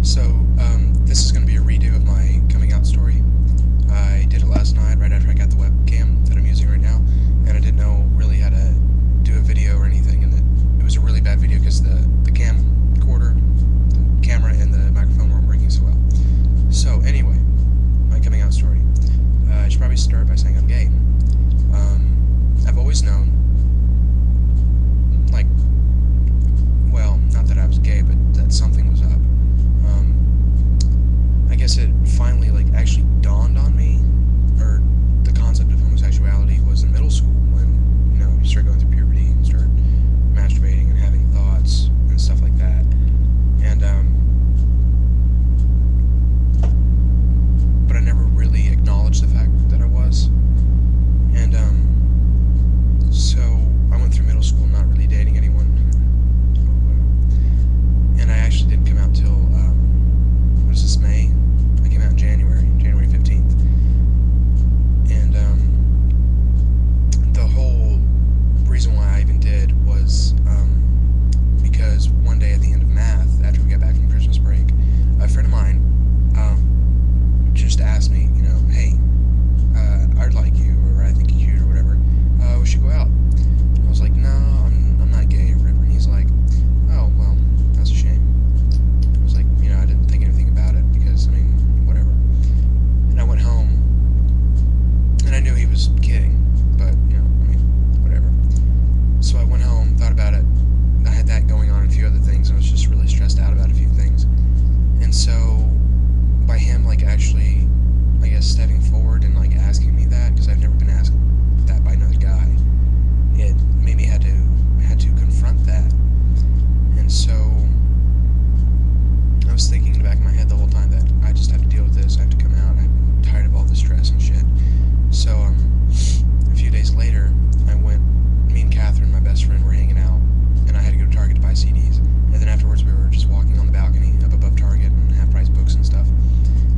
So, this is going to be a redo of my coming out story. I did it last night right after I got the webcam that I'm using right now, and I didn't know really how to do a video or anything, and it was a really bad video because the camcorder, the camera, and the microphone weren't working so well. So, anyway, my coming out story. I should probably start by saying I'm gay. I've always known, like, well, not that I was gay, but that something was up. I guess it finally actually dawned on me, or the concept of homosexuality was in middle school when you start going through puberty and start masturbating and having thoughts and stuff like that. And but I never really acknowledged the fact that I was. And so I went through middle school not really dating anyone. And I actually didn't come out till what is this, May? I came out in January 15th. And the whole reason why I even did was because one day at the end of math, after we got back from Christmas break, a friend of mine just asked me, hey, I like you, or I think you're cute, or whatever. We should go out. I was like, no, I'm not gay, or whatever. And he's like, oh, well, that's a shame. I was like, I didn't think anything about it because, whatever. And I went home, and I knew he was kidding, but, whatever. So I went home, thought about it. I had that going on and a few other things, and I was just really stressed out about a few things. And so, by him, actually, I guess, stepping forward and, asking me that, because I've never been asked that by another guy, it made me had to confront that. And so I was thinking in the back of my head the whole time that I just have to deal with this. I have to come out. I'm tired of all this stress and shit. So a few days later, me and Catherine, my best friend, were hanging out, and I had to go to Target to buy CDs. And then afterwards, we were just walking on the balcony up above Target and half-price books and stuff.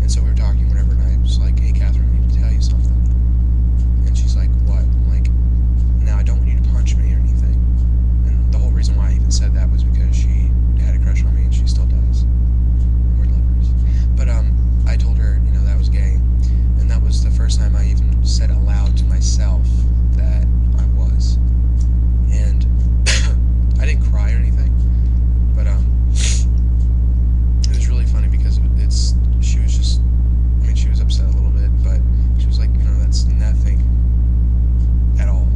And so we were talking, whatever, and I was like, hey, Catherine, I need to tell you something. And she's like, what? I'm like, now, I don't want you to punch me or anything. And the whole reason why I even said that was because she had a crush on me, and she still does. We're lovers. But I told her, that I was gay. And that was the first time I even said aloud to myself that I was. And I didn't cry or anything. But it was really funny because she was just, she was upset a little bit, but she was like, that's nothing at all.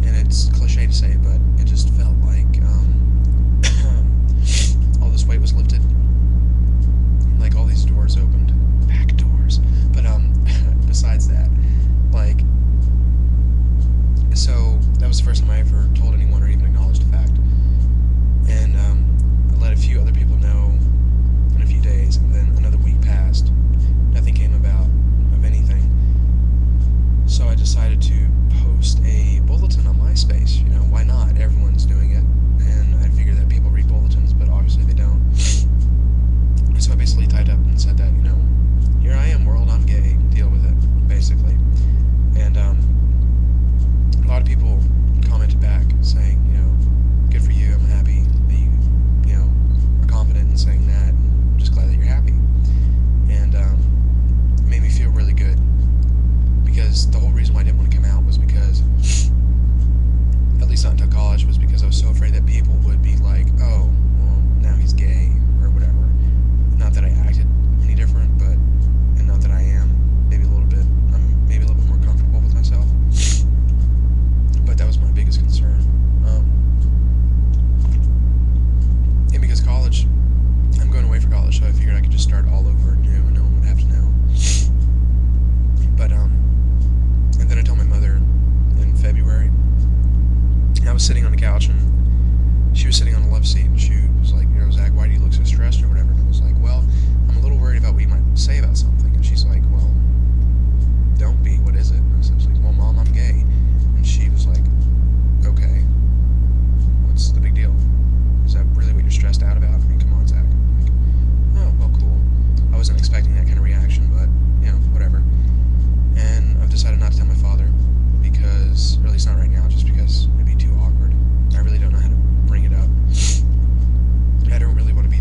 And it's cliche to say, but it just felt like all this weight was lifted. All these doors opened. Back doors. But besides that, so that was the first time I ever told anyone or even acknowledged the fact. And I let a few other people know in a few days, and then another week passed. Nothing came about of anything. So I decided to post a bulletin on MySpace. Why not? Everyone's doing it. And I figure that people read bulletins, but obviously they don't. So I basically typed up and said that, here I am, world, I'm gay, deal with it, basically. And a lot of people commented back saying, good for you, I'm happy that you are confident in saying that, and I'm just glad that you're happy. And it made me feel really good, because the whole reason why I didn't want to come out was because, at least not until college, was because I was so afraid that people would be like, oh, well, now he's gay, or whatever. Not that I acted any different, and not that I am. Maybe a little bit. I'm maybe a little bit more comfortable with myself. But that was my biggest concern. And because college, I'm going away for college, so I figured I could just start all over new and no one would have to know. But, and then I told my mother in February. I was sitting on the couch and she was sitting on the love seat, and she was like, Zach, why do you look so stressed or whatever? And I was like, well, I'm a little worried about what you might say about something. And she's like, well, don't be. What is it? And I was like, well, Mom, I'm gay. And she was like, okay, what's the big deal? Is that really what you're stressed out about? Come on, Zach. I'm like, oh, well, cool. I wasn't expecting that kind of reaction, but, whatever. And I've decided not to tell my father because, or at least not right now, just because it'd be too awkward. I really don't know how to bring it up. I don't really want to be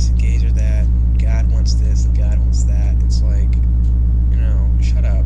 this and gays are that and God wants this and God wants that. It's like, shut up.